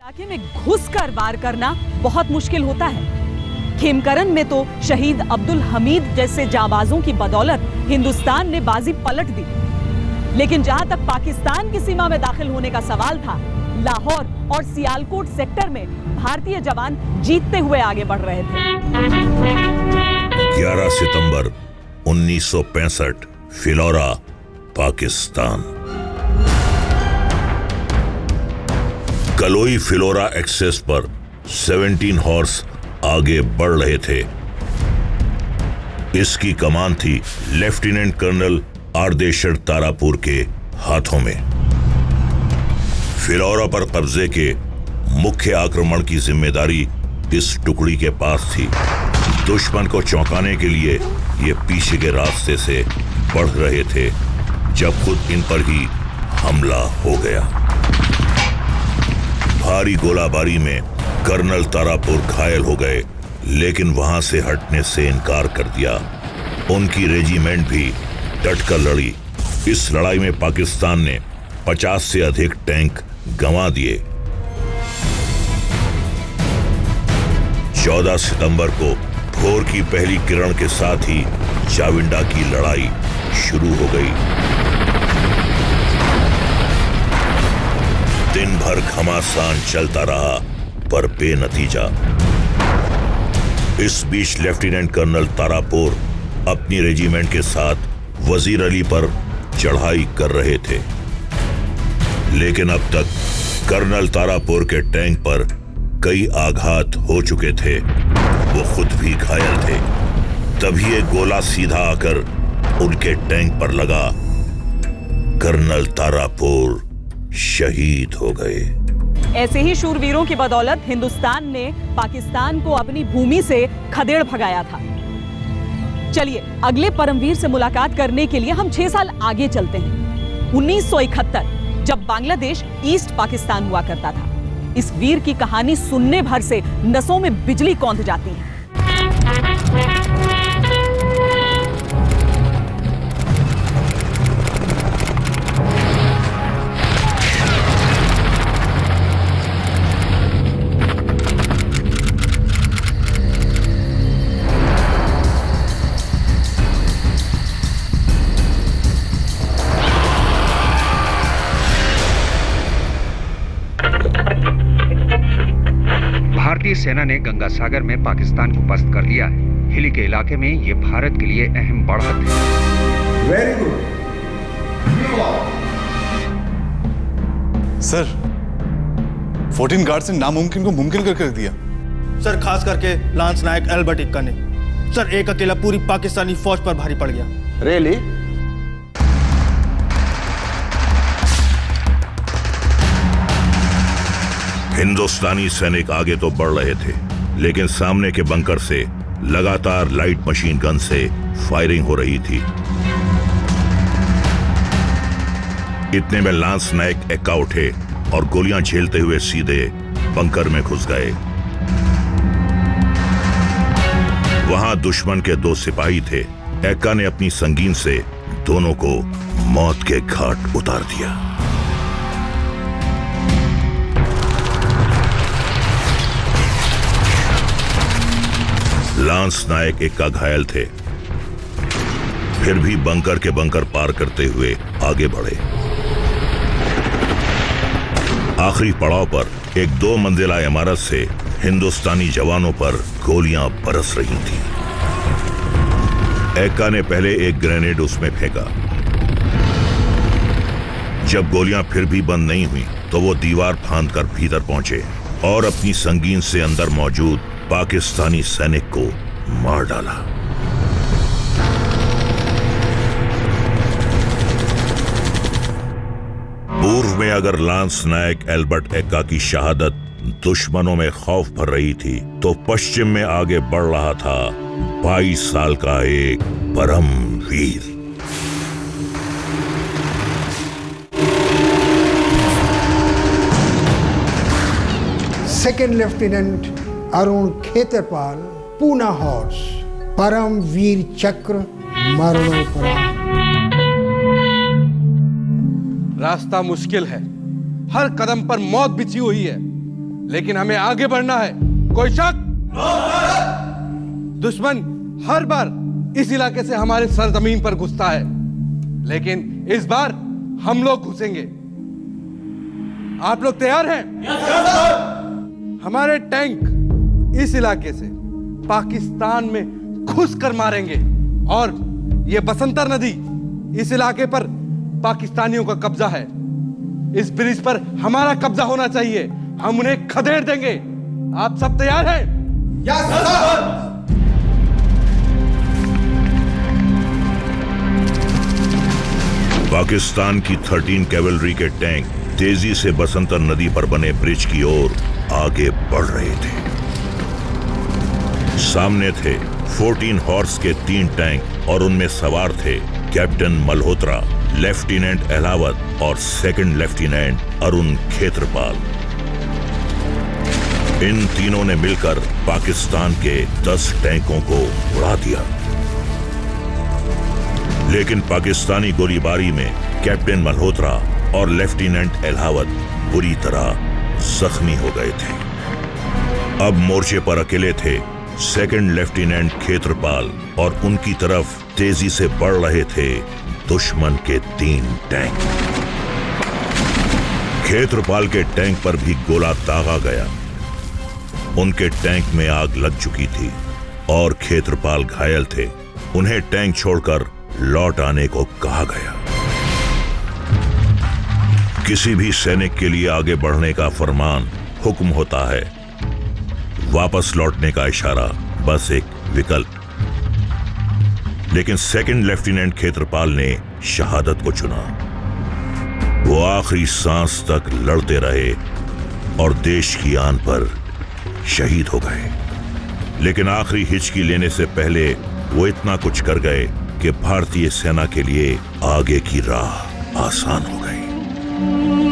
इलाके में घुसकर वार करना बहुत मुश्किल होता है। खेमकरन में तो शहीद अब्दुल हमीद जैसे जाबाजों की बदौलत हिंदुस्तान ने बाजी पलट दी। लेकिन जहां तक पाकिस्तान की सीमा में दाखिल होने का सवाल था, लाहौर और सियालकोट सेक्टर में भारतीय जवान जीतते हुए आगे बढ़ रहे थे। 11 सितंबर 1965, फिलौरा, पाकिस्तान। कलोई फिलौरा एक्सेस पर 17 हॉर्स आगे बढ़ रहे थे। इसकी कमान थी लेफ्टिनेंट कर्नल आर्देशर तारापुर के हाथों में। फिलौरा पर कब्जे के मुख्य आक्रमण की जिम्मेदारी इस टुकड़ी के पास थी। दुश्मन को चौंकाने के लिए ये पीछे के रास्ते से बढ़ रहे थे जब खुद इन पर ही हमला हो गया। भारी गोलाबारी में कर्नल तारापुर घायल हो गए, लेकिन वहां से हटने से इनकार कर दिया। उनकी रेजिमेंट भी डटकर लड़ी। इस लड़ाई में पाकिस्तान ने 50 से अधिक टैंक गंवा दिए। 14 सितंबर को भोर की पहली किरण के साथ ही चाविंडा की लड़ाई शुरू हो गई। दिन भर घमासान चलता रहा, पर बेनतीजा। इस बीच लेफ्टिनेंट कर्नल तारापुर अपनी रेजिमेंट के साथ वजीर अली पर चढ़ाई कर रहे थे, लेकिन अब तक कर्नल तारापुर के टैंक पर कई आघात हो चुके थे। वो खुद भी घायल थे। तभी एक गोला सीधा आकर उनके टैंक पर लगा। कर्नल तारापुर शहीद हो गए। ऐसे ही शूरवीरों की बदौलत हिंदुस्तान ने पाकिस्तान को अपनी भूमि से खदेड़ भगाया था। चलिए अगले परमवीर से मुलाकात करने के लिए हम 6 साल आगे चलते हैं। 1971, जब बांग्लादेश ईस्ट पाकिस्तान हुआ करता था। इस वीर की कहानी सुनने भर से नसों में बिजली कौंध जाती है। भारतीय सेना ने गंगा सागर में पाकिस्तान को पस्त कर लिया है। हिली के इलाके में ये भारत के लिए अहम बढ़त है। वेरी गुड सर, 14 गार्ड्स ने नामुमकिन को मुमकिन करके रख दिया। सर, खास करके लांस नायक एल्बर्ट एक्का ने। सर, एक अकेला पूरी पाकिस्तानी फौज पर भारी पड़ गया। रियली? हिंदुस्तानी सैनिक आगे तो बढ़ रहे थे, लेकिन सामने के बंकर से लगातार लाइट मशीन गन से फायरिंग हो रही थी। इतने में लांस नायक एक्का उठे और गोलियां झेलते हुए सीधे बंकर में घुस गए। वहां दुश्मन के 2 सिपाही थे। एक्का ने अपनी संगीन से दोनों को मौत के घाट उतार दिया। लांस नायक एक्का घायल थे, फिर भी बंकर के बंकर पार करते हुए आगे बढ़े। आखिरी पड़ाव पर एक 2 मंजिला इमारत से हिंदुस्तानी जवानों पर गोलियां बरस रही थीं। एक्का ने पहले एक ग्रेनेड उसमें फेंका। जब गोलियां फिर भी बंद नहीं हुई तो वो दीवार फांदकर भीतर पहुंचे और अपनी संगीन से अंदर मौजूद पाकिस्तानी सैनिक को मार डाला। पूर्व में अगर लांस नायक एल्बर्ट एक्का की शहादत दुश्मनों में खौफ भर रही थी, तो पश्चिम में आगे बढ़ रहा था 22 साल का एक Param Vir. Second lieutenant Arun Khetarpal, Poona horse, Param Vir चक्र, मरणोपरांत। रास्ता मुश्किल है, हर कदम पर मौत बिछी हुई है। लेकिन हमें आगे बढ़ना है। कोई शक? दुश्मन हर बार इस इलाके से हमारे सरजमीन पर घुसता है, लेकिन इस बार हम लोग घुसेंगे। आप लोग तैयार हैं? हमारे टैंक इस इलाके से पाकिस्तान में घुस कर मारेंगे और ये बसंतर नदी इस इलाके पर पाकिस्तानियों का कब्जा है। इस ब्रिज पर हमारा कब्जा होना चाहिए। हम उन्हें खदेड़ देंगे। आप सब तैयार हैं? Yes sir. पाकिस्तान की 13 कैवलरी के टैंक तेजी से बसंतर नदी पर बने ब्रिज की ओर आगे बढ़ रहे थे। सामने थे 14 हॉर्स के 3 टैंक और उनमें सवार थे कैप्टन मल्होत्रा, लेफ्टिनेंट अहलावत और सेकंड लेफ्टिनेंट अरुण खेत्रपाल। इन तीनों ने मिलकर पाकिस्तान के 10 टैंकों को उड़ा दिया, लेकिन पाकिस्तानी गोलीबारी में कैप्टन मल्होत्रा और लेफ्टिनेंट अहलावत बुरी तरह जख्मी हो गए थे। अब मोर्चे पर अकेले थे सेकंड लेफ्टिनेंट खेत्रपाल और उनकी तरफ तेजी से बढ़ रहे थे दुश्मन के 3 टैंक। खेत्रपाल के टैंक पर भी गोला दागा गया। उनके टैंक में आग लग चुकी थी और खेत्रपाल घायल थे। उन्हें टैंक छोड़कर लौट आने को कहा गया। किसी भी सैनिक के लिए आगे बढ़ने का फरमान हुक्म होता है, वापस लौटने का इशारा बस एक विकल्प। लेकिन सेकंड लेफ्टिनेंट खेत्रपाल ने शहादत को चुना। वो आखिरी सांस तक लड़ते रहे और देश की आन पर शहीद हो गए। लेकिन आखिरी हिचकी लेने से पहले वो इतना कुछ कर गए कि भारतीय सेना के लिए आगे की राह आसान हो गई।